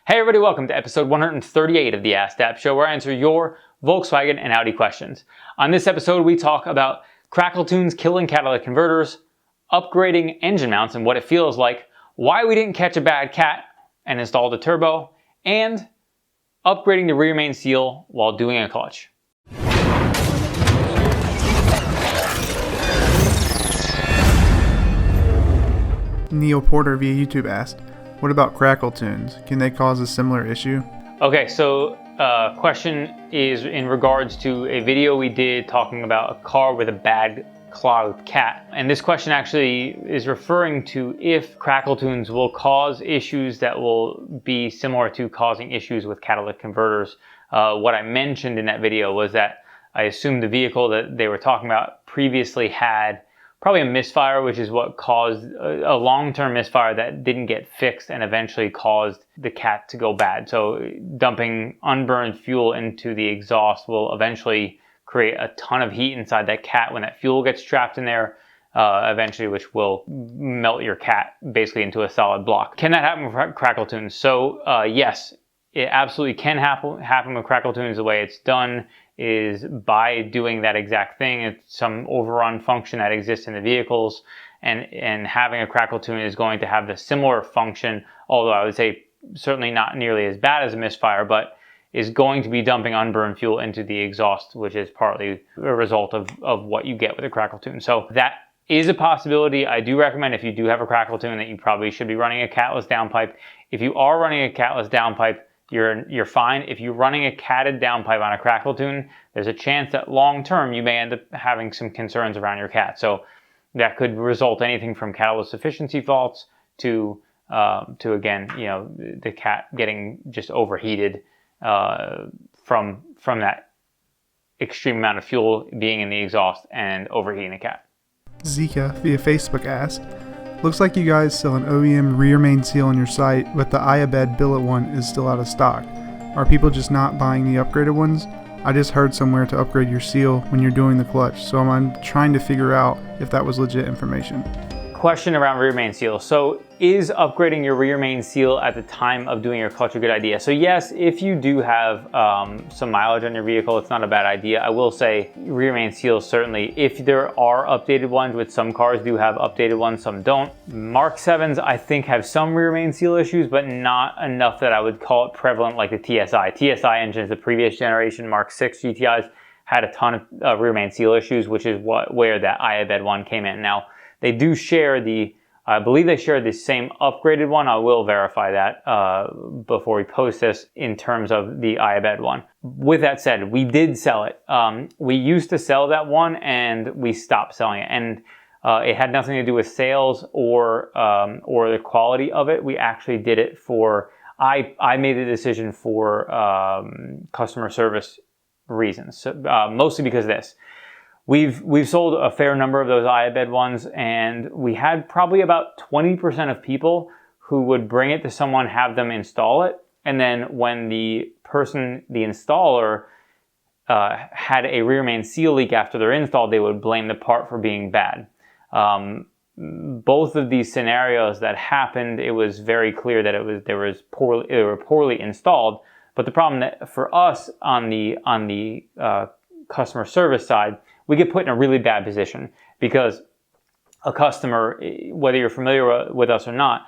Hey everybody, welcome to episode 138 of the AskDAP show, where I answer your Volkswagen and Audi questions. On this episode, we talk about Crackle tunes killing catalytic converters, upgrading engine mounts and what it feels like, why we didn't catch a bad cat and installed a turbo, and upgrading the rear main seal while doing a clutch. Neil Porter via YouTube asked, what about Crackle tunes? Can they cause a similar issue? Okay, so question is in regards to a video we did talking about a car with a bad clogged cat. And this question actually is referring to if Crackle tunes will cause issues that will be similar to causing issues with catalytic converters. What I mentioned in that video was that I assumed the vehicle that they were talking about previously had probably a misfire, which is what caused a long-term misfire that didn't get fixed and eventually caused the cat to go bad. So dumping unburned fuel into the exhaust will eventually create a ton of heat inside that cat when that fuel gets trapped in there, eventually, which will melt your cat basically into a solid block. Can that happen with Crackle tunes? So yes, it absolutely can happen with Crackle tunes. The way it's done is by doing that exact thing. It's some overrun function that exists in the vehicles, and having a Crackle tune is going to have the similar function, although I would say certainly not nearly as bad as a misfire, but is going to be dumping unburned fuel into the exhaust, which is partly a result of what you get with a Crackle tune. So that is a possibility. I do recommend, if you do have a Crackle tune, that you probably should be running a catless downpipe. If you are running a catless downpipe, you're fine. If you're running a catted downpipe on a Crackle tune, there's a chance that long term you may end up having some concerns around your cat. So that could result anything from catalyst efficiency faults to again, the cat getting just overheated from that extreme amount of fuel being in the exhaust and overheating the cat. Zheka via Facebook asked, looks like you guys sell an OEM rear main seal on your site, but the iABED billet one is still out of stock. Are people just not buying the upgraded ones? I just heard somewhere to upgrade your seal when you're doing the clutch, so I'm trying to figure out if that was legit information. Question around rear main seal. So is upgrading your rear main seal at the time of doing your clutch a good idea? So yes, if you do have some mileage on your vehicle, it's not a bad idea. I will say rear main seals, certainly, if there are updated ones, which some cars do have updated ones, some don't. Mark 7s, I think, have some rear main seal issues, but not enough that I would call it prevalent like the TSI. TSI engines, the previous generation Mark 6 GTIs, had a ton of rear main seal issues, which is where that iABED one came in. Now, they do share I believe they share the same upgraded one. I will verify that before we post this in terms of the iABED one. With that said, we did sell it. We used to sell that one and we stopped selling it. And it had nothing to do with sales or the quality of it. We actually did it I made the decision for customer service reasons, mostly because of this. We've sold a fair number of those iABED ones, and we had probably about 20% of people who would bring it to someone, have them install it, and then when the installer, had a rear main seal leak after they're installed, they would blame the part for being bad. Both of these scenarios that happened, it was very clear that they were poorly installed. But the problem that for us on the customer service side, we get put in a really bad position because a customer, whether you're familiar with us or not,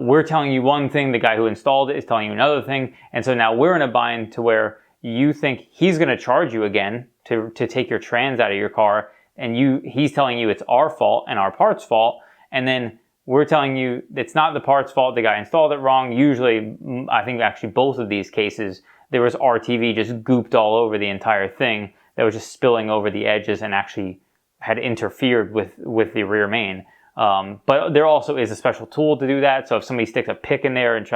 we're telling you one thing, the guy who installed it is telling you another thing, and so now we're in a bind to where you think he's going to charge you again to take your trans out of your car, and he's telling you it's our fault and our part's fault, and then we're telling you it's not the part's fault, the guy installed it wrong. Usually, I think actually both of these cases, there was RTV just gooped all over the entire thing that was just spilling over the edges and actually had interfered with the rear main. But there also is a special tool to do that. So if somebody sticks a pick in there and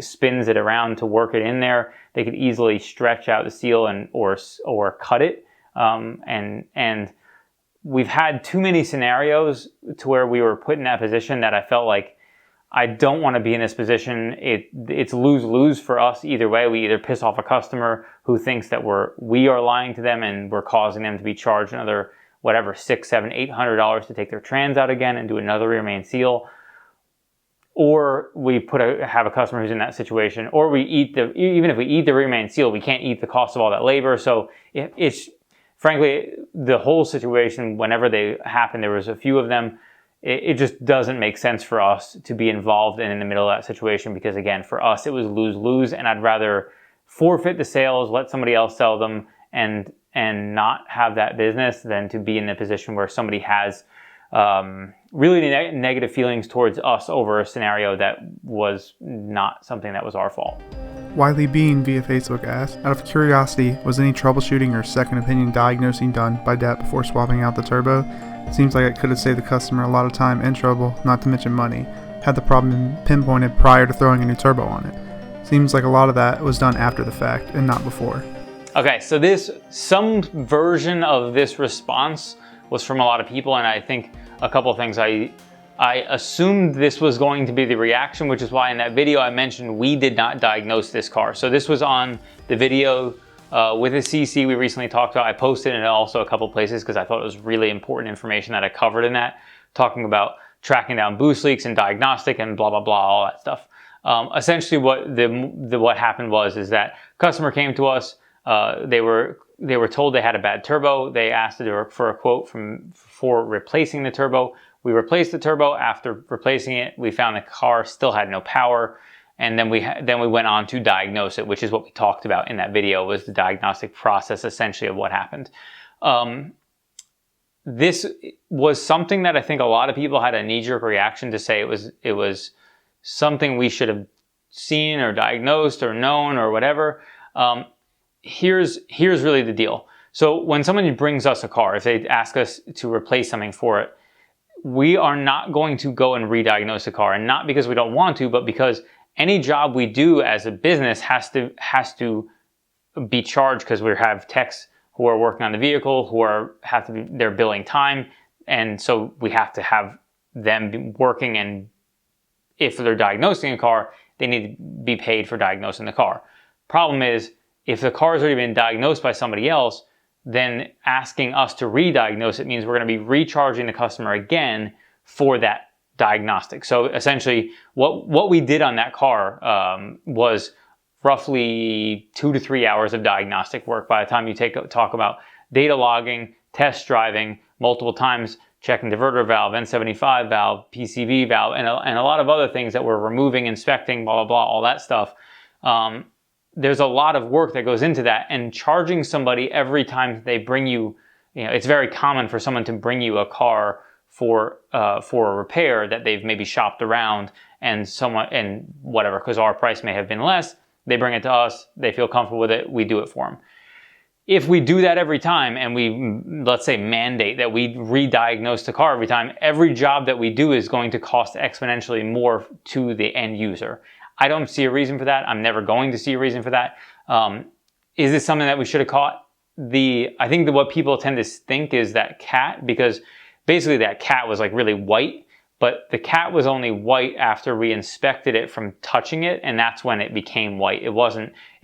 spins it around to work it in there, they could easily stretch out the seal or cut it. And we've had too many scenarios to where we were put in that position that I felt like I don't want to be in this position. It's lose-lose for us either way. We either piss off a customer who thinks that we are lying to them and we're causing them to be charged another $600, $700, $800 to take their trans out again and do another rear main seal, or we have a customer who's in that situation, or we eat even if we eat the rear main seal, we can't eat the cost of all that labor. So it's frankly, the whole situation, whenever they happen, there was a few of them, it just doesn't make sense for us to be involved in the middle of that situation, because again, for us, it was lose-lose, and I'd rather forfeit the sales, let somebody else sell them, and not have that business than to be in the position where somebody has really negative feelings towards us over a scenario that was not something that was our fault. Wylie Bean via Facebook asked, out of curiosity, was any troubleshooting or second opinion diagnosing done by DAP before swapping out the turbo? It seems like it could have saved the customer a lot of time and trouble, not to mention money, had the problem been pinpointed prior to throwing a new turbo on it. Seems like a lot of that was done after the fact and not before. Okay, so some version of this response was from a lot of people, and I think a couple of things. I assumed this was going to be the reaction, which is why in that video I mentioned we did not diagnose this car. So this was on the video with a CC we recently talked about. I posted it also a couple places because I thought it was really important information that I covered in that, talking about tracking down boost leaks and diagnostic and blah, blah, blah, all that stuff. Essentially what happened is that customer came to us, they were told they had a bad turbo. They asked for a quote for replacing the turbo. We replaced the turbo. After replacing it, we found the car still had no power, and then we went on to diagnose it, which is what we talked about in that video, was the diagnostic process essentially of what happened. This was something that I think a lot of people had a knee-jerk reaction to say it was something we should have seen or diagnosed or known or whatever. Here's really the deal. So when someone brings us a car, if they ask us to replace something for it, we are not going to go and re-diagnose the car, and not because we don't want to, but because any job we do as a business has to be charged, because we have techs who are working on the vehicle they're billing time, and so we have to have them be working, and if they're diagnosing a car, they need to be paid for diagnosing the car. Problem is, if the car has already been diagnosed by somebody else, then asking us to re-diagnose it means we're going to be recharging the customer again for that diagnostic. So essentially, what we did on that car was roughly 2 to 3 hours of diagnostic work. By the time you talk about data logging, test driving, multiple times checking diverter valve, N75 valve, PCV valve, and a lot of other things that we're removing, inspecting, blah, blah, blah, all that stuff. There's a lot of work that goes into that, and charging somebody every time they bring you, it's very common for someone to bring you a car for a repair that they've maybe shopped around and whatever, because our price may have been less. They bring it to us, they feel comfortable with it, we do it for them. If we do that every time, and we, let's say, mandate that we re-diagnose the car every time, every job that we do is going to cost exponentially more to the end user. I don't see a reason for that. I'm never going to see a reason for that. Is this something that we should have caught? I think that what people tend to think is that cat, because basically that cat was like really white, but the cat was only white after we inspected it from touching it, and that's when it became white.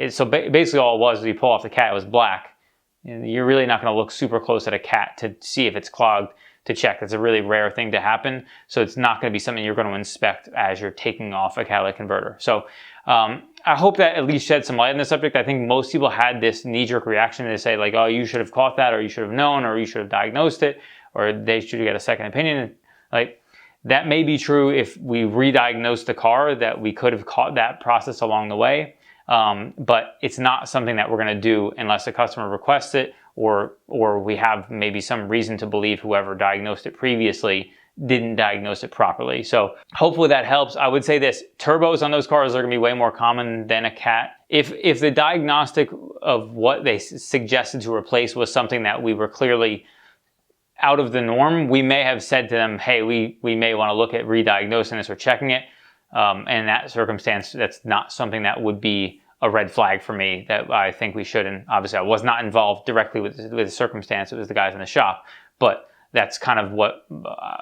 So basically all it was you pull off the cat, it was black. You're really not going to look super close at a cat to see if it's clogged, to check. It's a really rare thing to happen. So it's not going to be something you're going to inspect as you're taking off a catalytic converter. So I hope that at least shed some light on the subject. I think most people had this knee-jerk reaction to say like, oh, you should have caught that, or you should have known, or you should have diagnosed it, or they should get a second opinion. Like, that may be true if we re-diagnosed the car, that we could have caught that process along the way. But it's not something that we're going to do unless the customer requests it, or we have maybe some reason to believe whoever diagnosed it previously didn't diagnose it properly. So hopefully that helps. I would say this, turbos on those cars are going to be way more common than a cat. If the diagnostic of what they suggested to replace was something that we were clearly out of the norm, we may have said to them, hey, we may want to look at re-diagnosing this or checking it. In that circumstance, that's not something that would be a red flag for me, that I think we should. And obviously I was not involved directly with the circumstance. It was the guys in the shop, but that's kind of what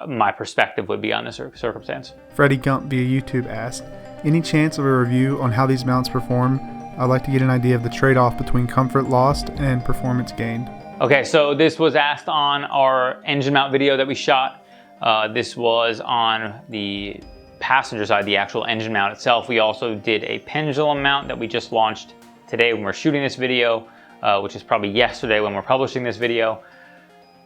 my perspective would be on this circumstance. Fredy Gump via YouTube asked, any chance of a review on how these mounts perform? I'd like to get an idea of the trade-off between comfort lost and performance gained. Okay, so this was asked on our engine mount video that we shot. This was on the passenger side, the actual engine mount itself. We also did a pendulum mount that we just launched today when we're shooting this video, which is probably yesterday when we're publishing this video.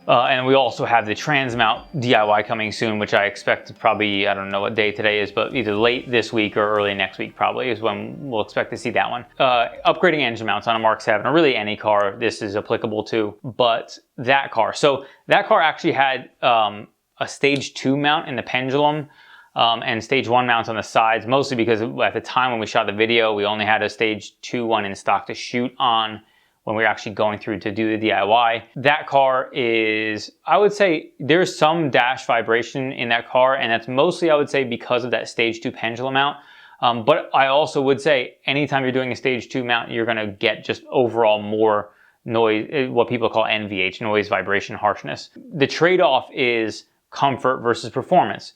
And we also have the trans mount DIY coming soon, which I expect to probably, I don't know what day today is, but either late this week or early next week probably is when we'll expect to see that one. Upgrading engine mounts on a Mark 7, or really any car this is applicable to, but that car. So that car actually had a stage 2 mount in the pendulum and stage 1 mounts on the sides, mostly because at the time when we shot the video, we only had a stage 2 one in stock to shoot on when we were actually going through to do the DIY. That car is, I would say there's some dash vibration in that car, and that's mostly, I would say, because of that stage 2 pendulum mount. But I also would say anytime you're doing a stage 2 mount, you're gonna get just overall more noise, what people call NVH, noise, vibration, harshness. The trade-off is comfort versus performance.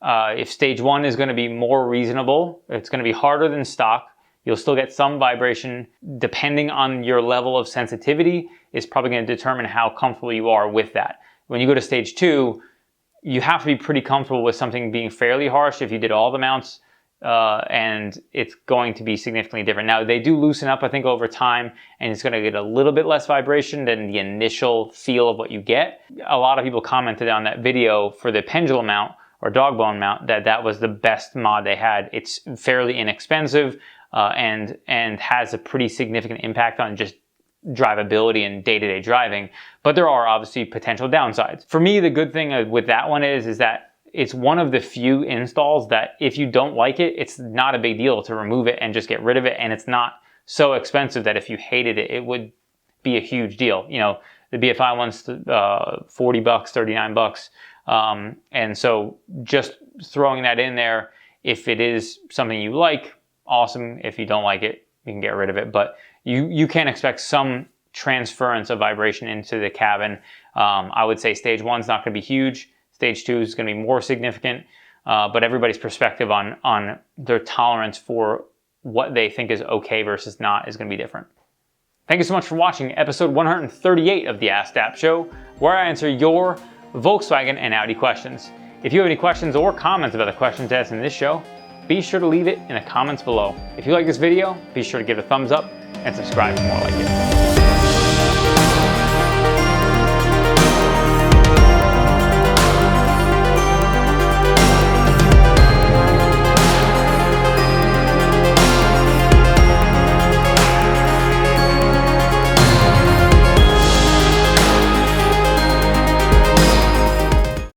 If stage 1 is gonna be more reasonable, it's gonna be harder than stock, you'll still get some vibration. Depending on your level of sensitivity is probably going to determine how comfortable you are with that. When you go to stage 2, you have to be pretty comfortable with something being fairly harsh if you did all the mounts, and it's going to be significantly different. Now, they do loosen up, I think, over time, and it's going to get a little bit less vibration than the initial feel of what you get. A lot of people commented on that video for the pendulum mount or dog bone mount that was the best mod they had. It's fairly inexpensive. And has a pretty significant impact on just drivability and day-to-day driving, but there are obviously potential downsides. For me, the good thing with that one is that it's one of the few installs that if you don't like it, it's not a big deal to remove it and just get rid of it, and it's not so expensive that if you hated it, it would be a huge deal. You know, the BFI one's $40, $39, and so just throwing that in there, if it is something you like, awesome. If you don't like it, you can get rid of it. But you can expect some transference of vibration into the cabin. I would say stage 1 is not going to be huge. Stage 2 is going to be more significant. But everybody's perspective on their tolerance for what they think is okay versus not is going to be different. Thank you so much for watching episode 138 of the AskDAP show, where I answer your Volkswagen and Audi questions. If you have any questions or comments about the questions asked in this show, be sure to leave it in the comments below. If you like this video, be sure to give it a thumbs up and subscribe for more like it.